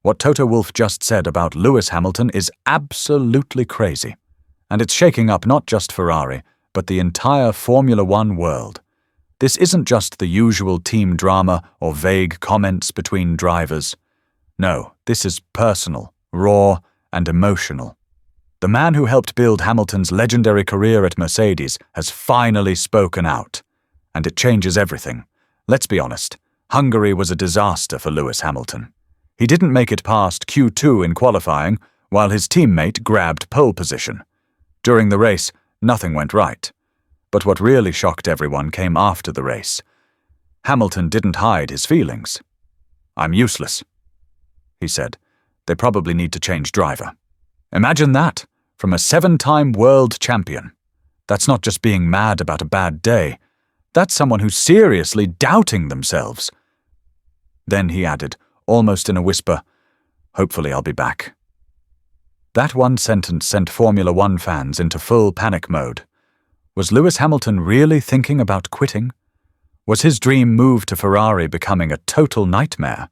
What Toto Wolff just said about Lewis Hamilton is absolutely crazy. And it's shaking up not just Ferrari, but the entire Formula One world. This isn't just the usual team drama or vague comments between drivers. No, this is personal, raw, and emotional. The man who helped build Hamilton's legendary career at Mercedes has finally spoken out. And it changes everything. Let's be honest, Hungary was a disaster for Lewis Hamilton. He didn't make it past Q2 in qualifying, while his teammate grabbed pole position. During the race, nothing went right. But what really shocked everyone came after the race. Hamilton didn't hide his feelings. "I'm useless," he said. "They probably need to change driver." Imagine that, from a 7-time world champion. That's not just being mad about a bad day. That's someone who's seriously doubting themselves. Then he added, almost in a whisper, "Hopefully I'll be back." That one sentence sent Formula One fans into full panic mode. Was Lewis Hamilton really thinking about quitting? Was his dream move to Ferrari becoming a total nightmare?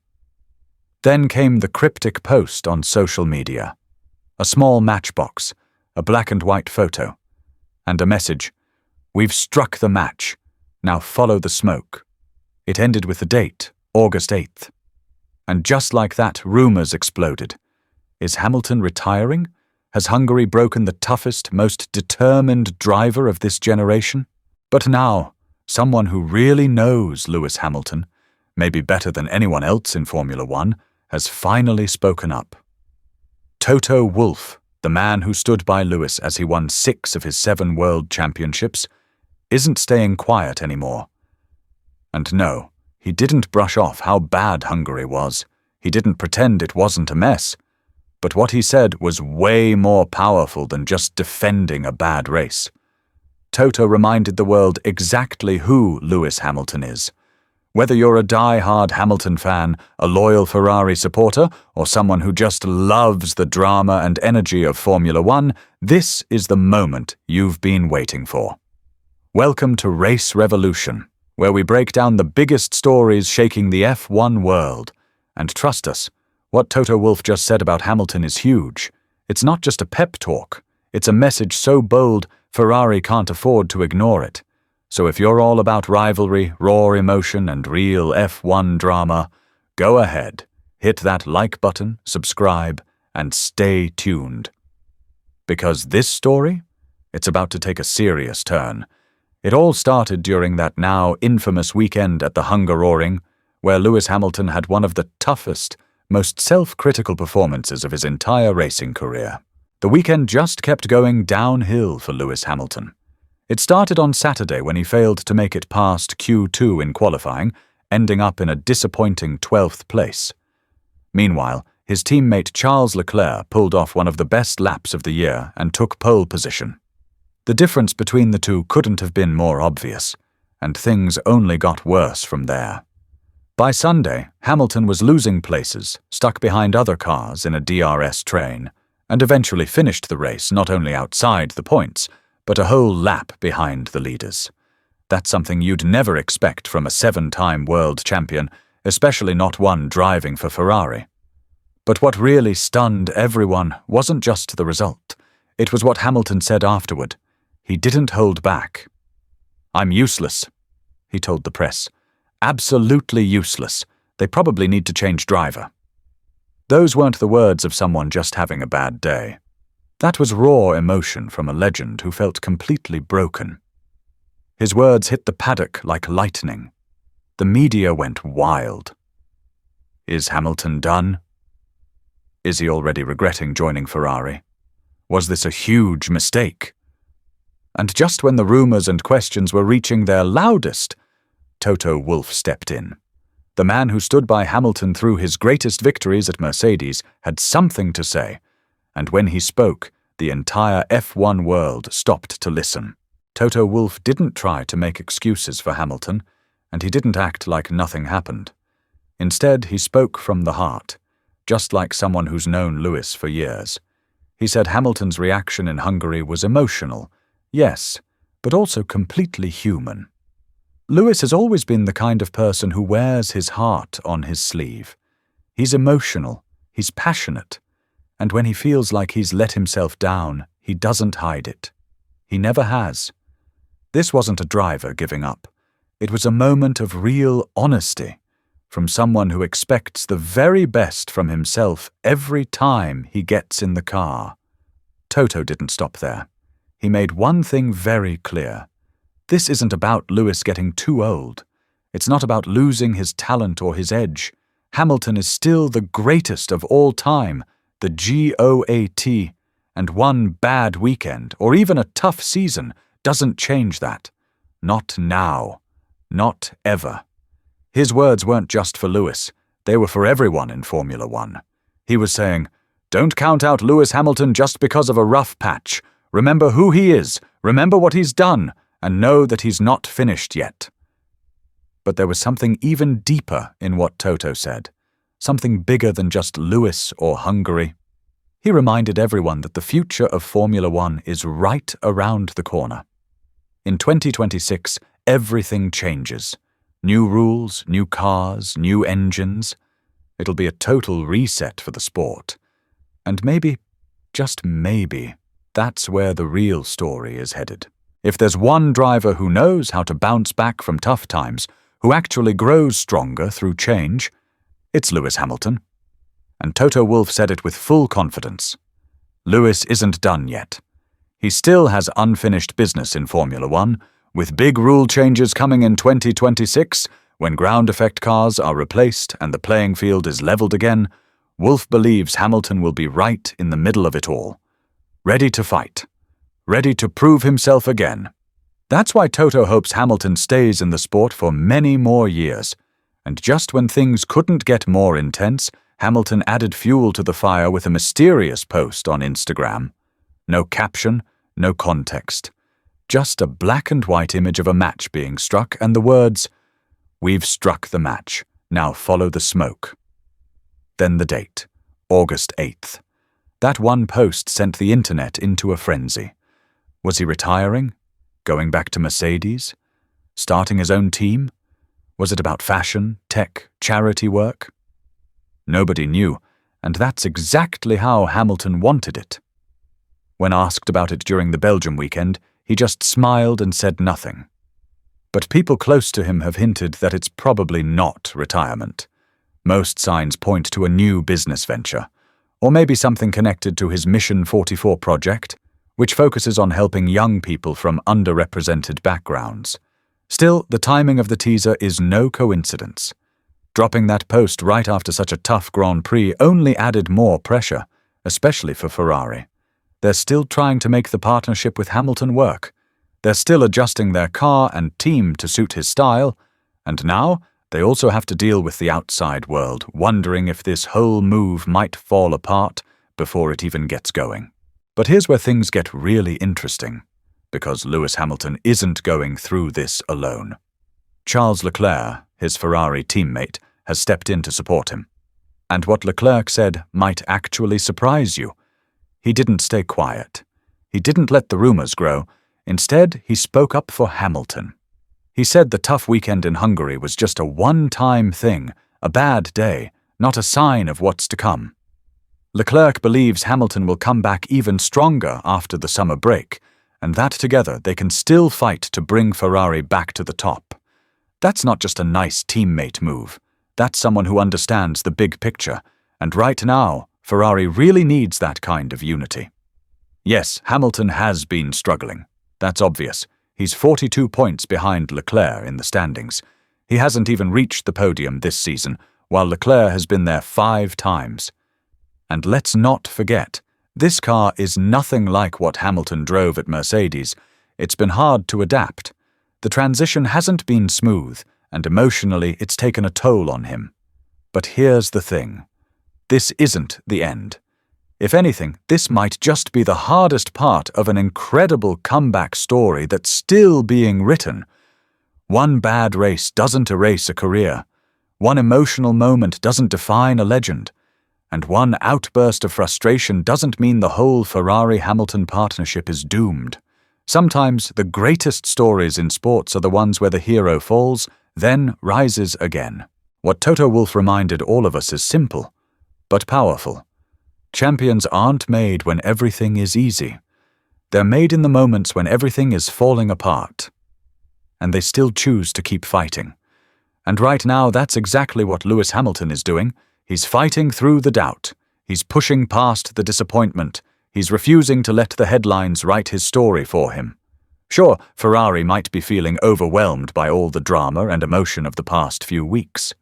Then came the cryptic post on social media. A small matchbox, a black and white photo, and a message, "We've struck the match. Now follow the smoke." It ended with the date, August 8th. And just like that, rumors exploded. Is Hamilton retiring? Has Hungary broken the toughest, most determined driver of this generation? But now, someone who really knows Lewis Hamilton, maybe better than anyone else in Formula One, has finally spoken up. Toto Wolff, the man who stood by Lewis as he won 6 of his 7 world championships, isn't staying quiet anymore. And no, he didn't brush off how bad Hungary was. He didn't pretend it wasn't a mess. But what he said was way more powerful than just defending a bad race. Toto reminded the world exactly who Lewis Hamilton is. Whether you're a die-hard Hamilton fan, a loyal Ferrari supporter, or someone who just loves the drama and energy of Formula One, this is the moment you've been waiting for. Welcome to Race Revolution, where we break down the biggest stories shaking the F1 world. And trust us, what Toto Wolff just said about Hamilton is huge. It's not just a pep talk. It's a message so bold, Ferrari can't afford to ignore it. So if you're all about rivalry, raw emotion, and real F1 drama, go ahead, hit that like button, subscribe, and stay tuned. Because this story, it's about to take a serious turn. It all started during that now infamous weekend at the Hungaroring, where Lewis Hamilton had one of the toughest, most self-critical performances of his entire racing career. The weekend just kept going downhill for Lewis Hamilton. It started on Saturday when he failed to make it past Q2 in qualifying, ending up in a disappointing 12th place. Meanwhile, his teammate Charles Leclerc pulled off one of the best laps of the year and took pole position. The difference between the two couldn't have been more obvious, and things only got worse from there. By Sunday, Hamilton was losing places, stuck behind other cars in a DRS train, and eventually finished the race not only outside the points, but a whole lap behind the leaders. That's something you'd never expect from a 7-time world champion, especially not one driving for Ferrari. But what really stunned everyone wasn't just the result. It was what Hamilton said afterward. He didn't hold back. "I'm useless," he told the press. "Absolutely useless. They probably need to change driver." Those weren't the words of someone just having a bad day. That was raw emotion from a legend who felt completely broken. His words hit the paddock like lightning. The media went wild. Is Hamilton done? Is he already regretting joining Ferrari? Was this a huge mistake? And just when the rumors and questions were reaching their loudest, Toto Wolff stepped in. The man who stood by Hamilton through his greatest victories at Mercedes had something to say, and when he spoke, the entire F1 world stopped to listen. Toto Wolff didn't try to make excuses for Hamilton, and he didn't act like nothing happened. Instead, he spoke from the heart, just like someone who's known Lewis for years. He said Hamilton's reaction in Hungary was emotional, yes, but also completely human. Lewis has always been the kind of person who wears his heart on his sleeve. He's emotional, He's passionate. And when he feels like he's let himself down, he doesn't hide it. He never has. This wasn't a driver giving up. It was a moment of real honesty from someone who expects the very best from himself every time he gets in the car. Toto didn't stop there. He made one thing very clear. This isn't about Lewis getting too old. It's not about losing his talent or his edge. Hamilton is still the greatest of all time, the GOAT, and one bad weekend or even a tough season doesn't change that. Not now. Not ever. His words weren't just for Lewis. They were for everyone in Formula One. He was saying, "Don't count out Lewis Hamilton just because of a rough patch. Remember who he is, remember what he's done, and know that he's not finished yet." But there was something even deeper in what Toto said, something bigger than just Lewis or Hungary. He reminded everyone that the future of Formula One is right around the corner. In 2026, everything changes. New rules, new cars, new engines. It'll be a total reset for the sport. And maybe, just maybe, that's where the real story is headed. If there's one driver who knows how to bounce back from tough times, who actually grows stronger through change, it's Lewis Hamilton. And Toto Wolff said it with full confidence. Lewis isn't done yet. He still has unfinished business in Formula One, with big rule changes coming in 2026, when ground effect cars are replaced and the playing field is leveled again. Wolff believes Hamilton will be right in the middle of it all. Ready to fight. Ready to prove himself again. That's why Toto hopes Hamilton stays in the sport for many more years. And just when things couldn't get more intense, Hamilton added fuel to the fire with a mysterious post on Instagram. No caption, no context. Just a black and white image of a match being struck and the words, "We've struck the match. Now follow the smoke." Then the date, August 8th. That one post sent the internet into a frenzy. Was he retiring? Going back to Mercedes? Starting his own team? Was it about fashion, tech, charity work? Nobody knew, and that's exactly how Hamilton wanted it. When asked about it during the Belgium weekend, he just smiled and said nothing. But people close to him have hinted that it's probably not retirement. Most signs point to a new business venture, or maybe something connected to his Mission 44 project, which focuses on helping young people from underrepresented backgrounds. Still, the timing of the teaser is no coincidence. Dropping that post right after such a tough Grand Prix only added more pressure, especially for Ferrari. They're still trying to make the partnership with Hamilton work. They're still adjusting their car and team to suit his style, and now they also have to deal with the outside world, wondering if this whole move might fall apart before it even gets going. But here's where things get really interesting, because Lewis Hamilton isn't going through this alone. Charles Leclerc, his Ferrari teammate, has stepped in to support him. And what Leclerc said might actually surprise you. He didn't stay quiet. He didn't let the rumors grow. Instead, he spoke up for Hamilton. He said the tough weekend in Hungary was just a one-time thing, a bad day, not a sign of what's to come. Leclerc believes Hamilton will come back even stronger after the summer break, and that together they can still fight to bring Ferrari back to the top. That's not just a nice teammate move. That's someone who understands the big picture, and right now, Ferrari really needs that kind of unity. Yes, Hamilton has been struggling. That's obvious. He's 42 points behind Leclerc in the standings. He hasn't even reached the podium this season, while Leclerc has been there 5 times. And let's not forget, this car is nothing like what Hamilton drove at Mercedes. It's been hard to adapt. The transition hasn't been smooth, and emotionally it's taken a toll on him. But here's the thing. This isn't the end. If anything, this might just be the hardest part of an incredible comeback story that's still being written. One bad race doesn't erase a career. One emotional moment doesn't define a legend. And one outburst of frustration doesn't mean the whole Ferrari-Hamilton partnership is doomed. Sometimes the greatest stories in sports are the ones where the hero falls, then rises again. What Toto Wolff reminded all of us is simple. but powerful. Champions aren't made when everything is easy. They're made in the moments when everything is falling apart. And they still choose to keep fighting. And right now, that's exactly what Lewis Hamilton is doing. He's fighting through the doubt. He's pushing past the disappointment. He's refusing to let the headlines write his story for him. Sure, Ferrari might be feeling overwhelmed by all the drama and emotion of the past few weeks.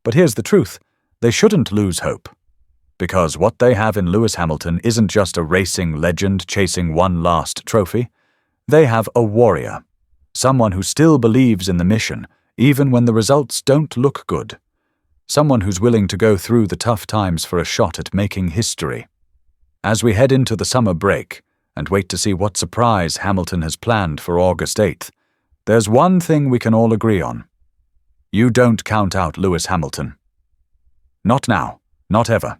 But here's the truth. They shouldn't lose hope. Because what they have in Lewis Hamilton isn't just a racing legend chasing one last trophy. They have a warrior. Someone who still believes in the mission, even when the results don't look good. Someone who's willing to go through the tough times for a shot at making history. As we head into the summer break and wait to see what surprise Hamilton has planned for August 8th, there's one thing we can all agree on. You don't count out Lewis Hamilton. Not now, not ever.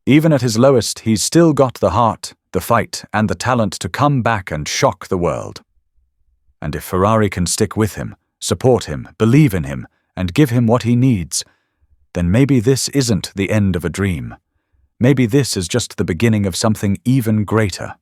Even at his lowest, he's still got the heart, the fight, and the talent to come back and shock the world. And if Ferrari can stick with him, support him, believe in him, and give him what he needs, then maybe this isn't the end of a dream. Maybe this is just the beginning of something even greater.